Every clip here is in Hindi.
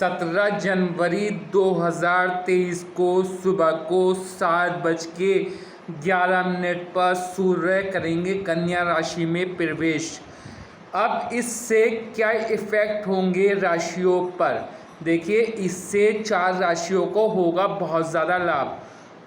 17 जनवरी 2023 को सुबह को 7:11 पर सूर्य करेंगे कन्या राशि में प्रवेश। अब इससे क्या इफ़ेक्ट होंगे राशियों पर? देखिए, इससे 4 राशियों को होगा बहुत ज़्यादा लाभ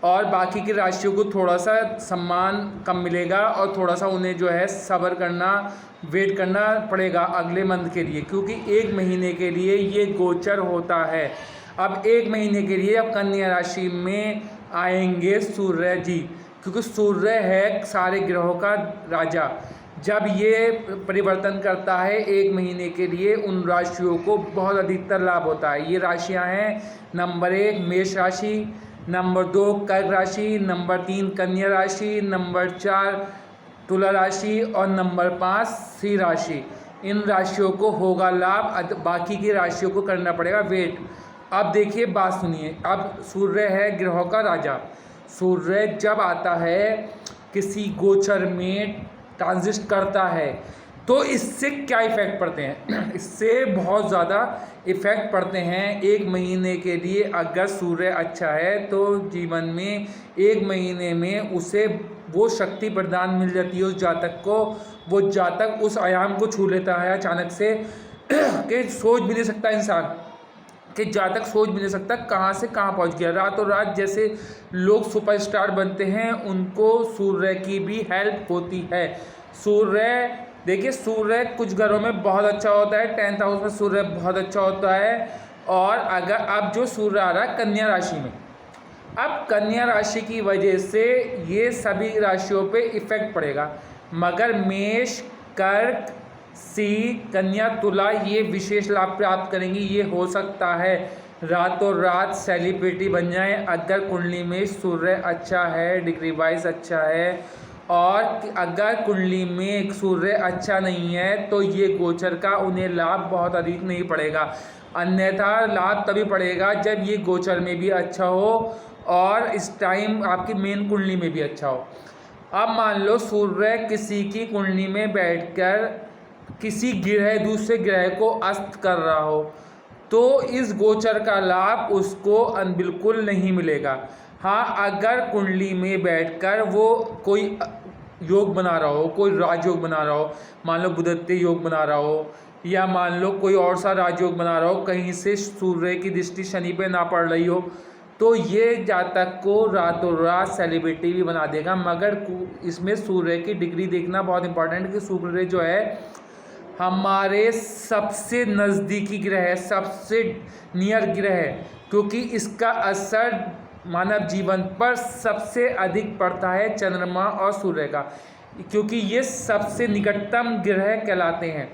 और बाकी की राशियों को थोड़ा सा सम्मान कम मिलेगा और थोड़ा सा उन्हें जो है सब्र करना, वेट करना पड़ेगा अगले मंथ के लिए, क्योंकि 1 महीने के लिए ये गोचर होता है। अब 1 महीने के लिए अब कन्या राशि में आएंगे सूर्य जी, क्योंकि सूर्य है सारे ग्रहों का राजा। जब ये परिवर्तन करता है 1 महीने के लिए, उन राशियों को बहुत अधिकतर लाभ होता है। ये राशियां हैं, नंबर 1 मेष राशि, नंबर 2 कर्क राशि, नंबर 3 कन्या राशि, नंबर 4 तुला राशि और नंबर 5 सिंह राशि। इन राशियों को होगा लाभ, बाकी की राशियों को करना पड़ेगा वेट। अब देखिए, बात सुनिए। अब सूर्य है ग्रहों का राजा। सूर्य जब आता है किसी गोचर में ट्रांजिट करता है तो इससे क्या इफ़ेक्ट पड़ते हैं? इससे बहुत ज़्यादा इफ़ेक्ट पड़ते हैं। 1 महीने के लिए अगर सूर्य अच्छा है तो जीवन में 1 महीने में उसे वो शक्ति प्रदान मिल जाती है उस जातक को। वो जातक उस आयाम को छू लेता है अचानक से कि सोच भी नहीं सकता इंसान, कि जातक सोच भी नहीं सकता कहाँ से कहाँ पहुँच गया। रातों रात जैसे लोग सुपरस्टार बनते हैं, उनको सूर्य की भी हेल्प होती है। सूर्य, देखिए, सूर्य कुछ घरों में बहुत अच्छा होता है, 10th हाउस में सूर्य बहुत अच्छा होता है। और अगर अब जो सूर्य आ रहा है कन्या राशि में, अब कन्या राशि की वजह से ये सभी राशियों पे इफ़ेक्ट पड़ेगा, मगर मेष, कर्क, सिंह, कन्या, तुला ये विशेष लाभ प्राप्त करेंगी। ये हो सकता है रातों रात सेलिब्रिटी बन जाएं अगर कुंडली में सूर्य अच्छा है, डिग्री वाइज अच्छा है। और अगर कुंडली में सूर्य अच्छा नहीं है तो ये गोचर का उन्हें लाभ बहुत अधिक नहीं पड़ेगा। अन्यथा लाभ तभी पड़ेगा जब ये गोचर में भी अच्छा हो और इस टाइम आपकी मेन कुंडली में भी अच्छा हो। अब मान लो सूर्य किसी की कुंडली में बैठकर किसी ग्रह, दूसरे ग्रह को अस्त कर रहा हो, तो इस गोचर का लाभ उसको बिल्कुल नहीं मिलेगा। हाँ, अगर कुंडली में बैठकर वो कोई योग बना रहा हो, कोई राजयोग बना रहा हो, मान लो बुधत्य योग बना रहा हो, या मान लो कोई और सा राजयोग बना रहा हो, कहीं से सूर्य की दृष्टि शनि पे ना पड़ रही हो, तो ये जातक को रातों रात सेलिब्रिटी भी बना देगा। मगर इसमें सूर्य की डिग्री देखना बहुत इंपॉर्टेंट है कि सूर्य जो है हमारे सबसे नज़दीकी ग्रह है, सबसे नियर ग्रह है, क्योंकि इसका असर मानव जीवन पर सबसे अधिक पड़ता है चंद्रमा और सूर्य का, क्योंकि ये सबसे निकटतम ग्रह कहलाते हैं।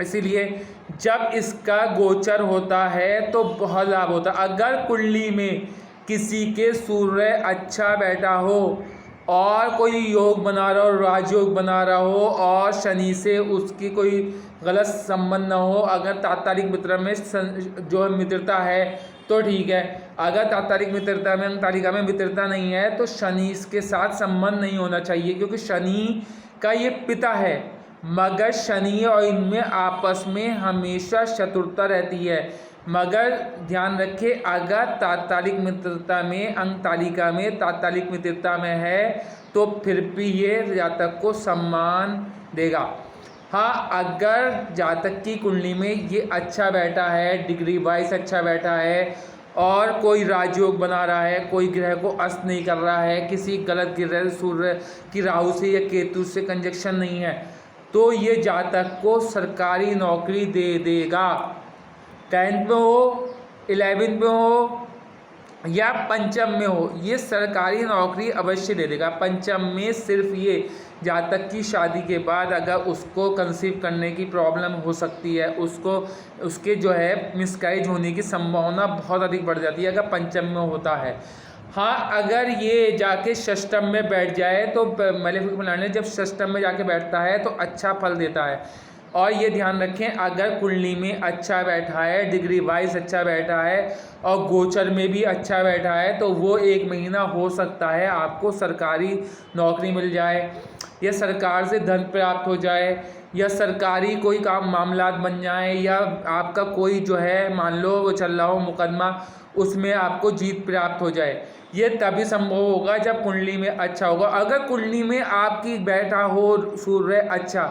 इसीलिए जब इसका गोचर होता है तो बहुत लाभ होता है। अगर कुंडली में किसी के सूर्य अच्छा बैठा हो और कोई योग बना रहा हो, राजयोग बना रहा हो और शनि से उसकी कोई गलत संबंध ना हो, अगर तात्कालिक मित्र में जो मित्रता है तो ठीक है। अगर तात्कालिक मित्रता में, तालिका में मित्रता नहीं है तो शनि के साथ संबंध नहीं होना चाहिए, क्योंकि शनि का ये पिता है। मगर शनि और इनमें आपस में हमेशा शत्रुता रहती है। मगर ध्यान रखें, अगर तात्कालिक मित्रता में, अंक तालिका में तात्कालिक मित्रता में है तो फिर भी ये जातक को सम्मान देगा। हाँ, अगर जातक की कुंडली में ये अच्छा बैठा है, डिग्री वाइज अच्छा बैठा है और कोई राजयोग बना रहा है, कोई ग्रह को अस्त नहीं कर रहा है, किसी गलत ग्रह सूर्य की राहु से या केतु से कंजक्शन नहीं है, तो ये जातक को सरकारी नौकरी दे देगा। 10th में हो, 11th में हो या पंचम में हो, ये सरकारी नौकरी अवश्य दे देगा। पंचम में सिर्फ ये जातक की शादी के बाद अगर उसको कंसीव करने की प्रॉब्लम हो सकती है, उसके जो है मिसकैरेज होने की संभावना बहुत अधिक बढ़ जाती है अगर पंचम में होता है। हाँ, अगर ये जाके षष्टम में बैठ जाए तो मैलेफिक प्लैनेट जब षष्टम में जाके बैठता है तो अच्छा फल देता है। और ये ध्यान रखें, अगर कुंडली में अच्छा बैठा है, डिग्री वाइज अच्छा बैठा है और गोचर में भी अच्छा बैठा है, तो वो 1 महीना हो सकता है आपको सरकारी नौकरी मिल जाए या सरकार से धन प्राप्त हो जाए या सरकारी कोई काम मामलात बन जाए, या आपका कोई जो है मान लो वो चल रहा हो मुकदमा, उसमें आपको जीत प्राप्त हो जाए। ये तभी संभव होगा जब कुंडली में अच्छा होगा। अगर कुंडली में आपकी बैठा हो सूर्य अच्छा,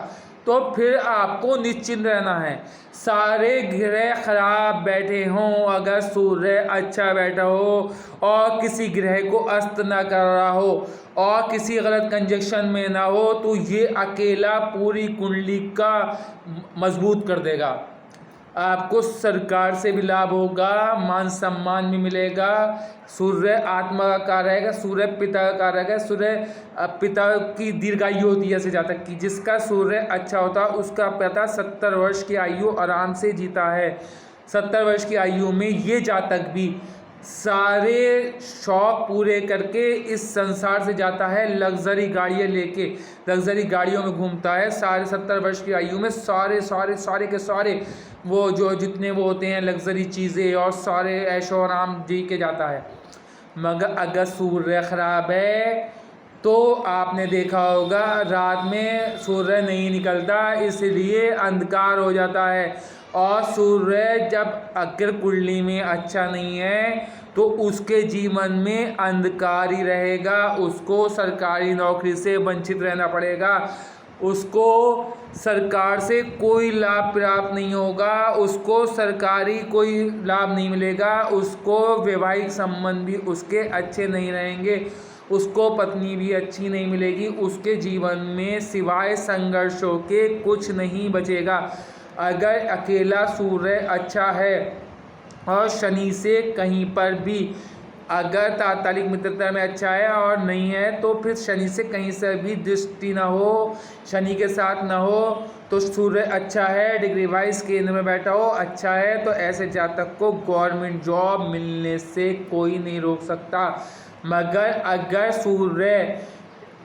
तो फिर आपको निश्चिंत रहना है। सारे ग्रह खराब बैठे हों, अगर सूर्य अच्छा बैठा हो और किसी ग्रह को अस्त ना कर रहा हो और किसी गलत कंजक्शन में ना हो, तो ये अकेला पूरी कुंडली का मजबूत कर देगा। आपको सरकार से भी लाभ होगा, मान सम्मान भी मिलेगा। सूर्य आत्मा का कारक है, सूर्य पिता का कारक है। सूर्य पिता की दीर्घायु होती है ऐसे जातक की, जिसका सूर्य अच्छा होता है उसका पिता 70 वर्ष की आयु आराम से जीता है। 70 वर्ष की आयु में ये जातक भी सारे शौक पूरे करके इस संसार से जाता है, लग्जरी गाड़ियाँ लेके लग्जरी गाड़ियों में घूमता है। सारे 70 वर्ष की आयु में सारे सारे सारे के सारे वो जो जितने वो होते हैं लग्जरी चीज़ें और सारे ऐशो आराम जी के जाता है। मगर अगर सूर्य खराब है तो आपने देखा होगा रात में सूर्य नहीं निकलता, इसलिए अंधकार हो जाता है। और सूर्य जब अगर कुंडली में अच्छा नहीं है तो उसके जीवन में अंधकार ही रहेगा, उसको सरकारी नौकरी से वंचित रहना पड़ेगा, उसको सरकार से कोई लाभ प्राप्त नहीं होगा, उसको सरकारी कोई लाभ नहीं मिलेगा, उसको वैवाहिक संबंध भी उसके अच्छे नहीं रहेंगे, उसको पत्नी भी अच्छी नहीं मिलेगी, उसके जीवन में सिवाय संघर्षों के कुछ नहीं बचेगा। अगर अकेला सूर्य अच्छा है और शनि से कहीं पर भी अगर तात्कालिक मित्रता में अच्छा है और नहीं है, तो फिर शनि से कहीं से भी दृष्टि ना हो, शनि के साथ ना हो, तो सूर्य अच्छा है, डिग्री वाइज केंद्र में बैठा हो, अच्छा है, तो ऐसे जातक को गवर्नमेंट जॉब मिलने से कोई नहीं रोक सकता। मगर अगर सूर्य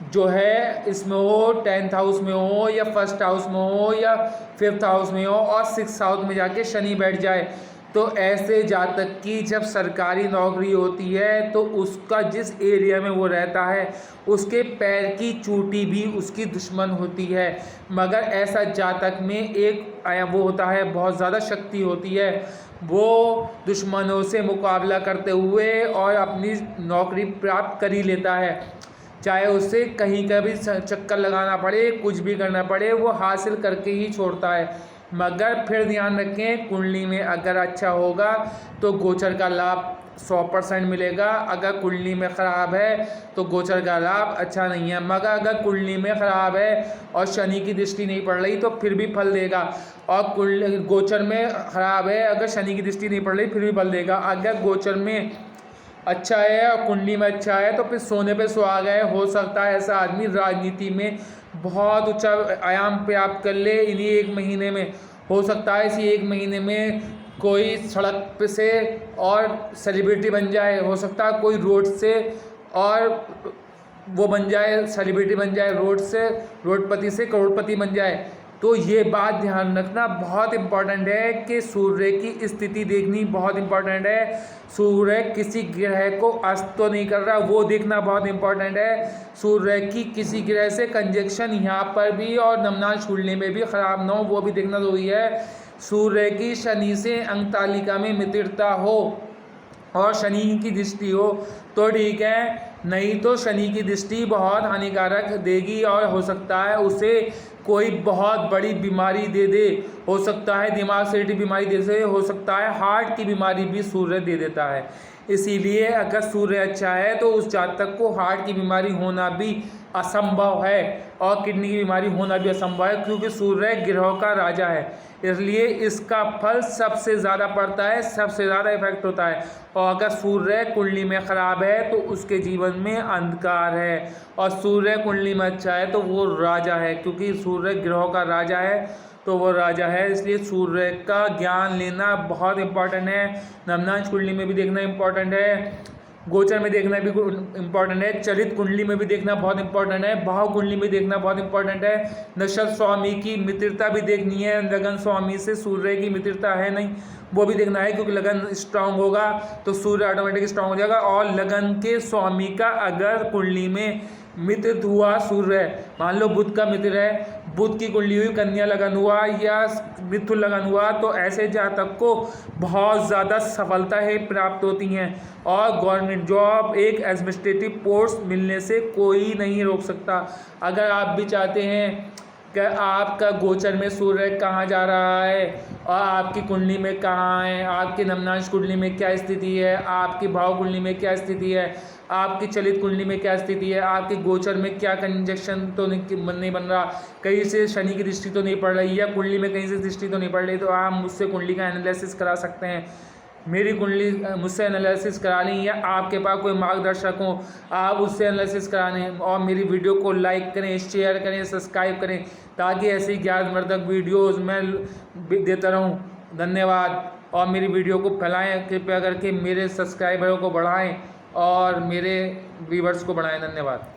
जो है इसमें हो, 10th हाउस में हो या 1st हाउस में हो या 5th हाउस में हो और 6th हाउस में जाके शनि बैठ जाए, तो ऐसे जातक की जब सरकारी नौकरी होती है तो उसका जिस एरिया में वो रहता है उसके पैर की चूटी भी उसकी दुश्मन होती है। मगर ऐसा जातक में एक वो होता है, बहुत ज़्यादा शक्ति होती है, वो दुश्मनों से मुकाबला करते हुए और अपनी नौकरी प्राप्त कर ही लेता है। चाहे उसे कहीं का भी चक्कर लगाना पड़े, कुछ भी करना पड़े, वो हासिल करके ही छोड़ता है। मगर फिर ध्यान रखें, कुंडली में अगर अच्छा होगा तो गोचर का लाभ 100% मिलेगा। अगर कुंडली में ख़राब है तो गोचर का लाभ अच्छा नहीं है। मगर अगर कुंडली में ख़राब है और शनि की दृष्टि नहीं पड़ रही तो फिर भी फल देगा। और गोचर में ख़राब है, अगर शनि की दृष्टि नहीं पड़ रही फिर भी फल देगा। अगर गोचर में अच्छा है और कुंडली में अच्छा है तो फिर सोने पे सुहागा है। हो सकता है ऐसा आदमी राजनीति में बहुत ऊंचा आयाम प्राप्त कर ले इन्हीं 1 महीने में। हो सकता है इसी 1 महीने में कोई सड़क पे से और सेलिब्रिटी बन जाए, हो सकता है कोई रोड से और वो बन जाए, सेलिब्रिटी बन जाए, रोड से रोडपति से करोड़पति बन जाए। तो ये बात ध्यान रखना बहुत इम्पॉर्टेंट है कि सूर्य की स्थिति देखनी बहुत इम्पॉर्टेंट है। सूर्य किसी ग्रह को अस्त तो नहीं कर रहा, वो देखना बहुत इम्पॉर्टेंट है। सूर्य की किसी ग्रह से कंजक्शन यहाँ पर भी और नवनाश कुंडली में भी ख़राब ना हो, वो भी देखना जरूरी है। सूर्य की शनि से अंक तालिका में मित्रता हो और शनि की दृष्टि हो तो ठीक है, नहीं तो शनि की दृष्टि बहुत हानिकारक देगी और हो सकता है उसे कोई बहुत बड़ी बीमारी दे दे। हो सकता है दिमाग से रिलेटेड बीमारी दे दे, हो सकता है हार्ट की बीमारी भी सूर्य दे देता है। इसीलिए अगर सूर्य अच्छा है तो उस जातक को हार्ट की बीमारी होना भी असंभव है और किडनी की बीमारी होना भी असंभव है, क्योंकि सूर्य ग्रहों का राजा है। इसलिए इसका फल सबसे ज़्यादा पड़ता है, सबसे ज़्यादा इफेक्ट होता है। और अगर सूर्य कुंडली में ख़राब है तो उसके जीवन में अंधकार है, और सूर्य कुंडली में अच्छा है तो वो राजा है, क्योंकि सूर्य ग्रहों का राजा है तो वो राजा है। इसलिए सूर्य का ज्ञान लेना बहुत इम्पॉर्टेंट है। नवनाश कुंडली में भी देखना इम्पॉर्टेंट है, गोचर में देखना भी इम्पॉर्टेंट है, चलित कुंडली में भी देखना बहुत इम्पॉर्टेंट है, भाव कुंडली में देखना बहुत इम्पॉर्टेंट है। नक्षत्र स्वामी की मित्रता भी देखनी है, लगन स्वामी से सूर्य की मित्रता है नहीं वो भी देखना है, क्योंकि लगन स्ट्रांग होगा तो सूर्य ऑटोमेटिक स्ट्रांग हो जाएगा। और लगन के स्वामी का अगर कुंडली में मित्र हुआ सूर्य, मान लो बुध का मित्र है, बुध की कुंडली हुई कन्या लगन हुआ या मिथुन लगन हुआ, तो ऐसे जातक को बहुत ज़्यादा सफलताएं प्राप्त होती हैं और गवर्नमेंट जॉब, एक एडमिनिस्ट्रेटिव पोस्ट मिलने से कोई नहीं रोक सकता। अगर आप भी चाहते हैं कि आपका गोचर में सूर्य कहाँ जा रहा है और आपकी कुंडली में कहाँ है, आपकी नवनाश कुंडली में क्या स्थिति है, आपकी भाव कुंडली में क्या स्थिति है, आपकी चलित कुंडली में क्या स्थिति है, आपके गोचर में क्या कंजक्शन तो नहीं बन रहा, कहीं से शनि की दृष्टि तो नहीं पड़ रही या कुंडली में कहीं से दृष्टि तो नहीं पड़ रही, तो आप मुझसे कुंडली का एनालिसिस करा सकते हैं। मेरी कुंडली मुझसे एनालिसिस करा लें या आपके पास कोई मार्गदर्शक हो, आप उससे एनालिसिस करा लें और मेरी वीडियो को लाइक करें, शेयर करें, सब्सक्राइब करें, ताकि ऐसी ज्ञानवर्धक वीडियोज़ मैं देता रहूं। धन्यवाद। और मेरी वीडियो को फैलाएं, कृपया करके मेरे सब्सक्राइबरों को बढ़ाएं और मेरे व्यूवर्स को बढ़ाएं। धन्यवाद।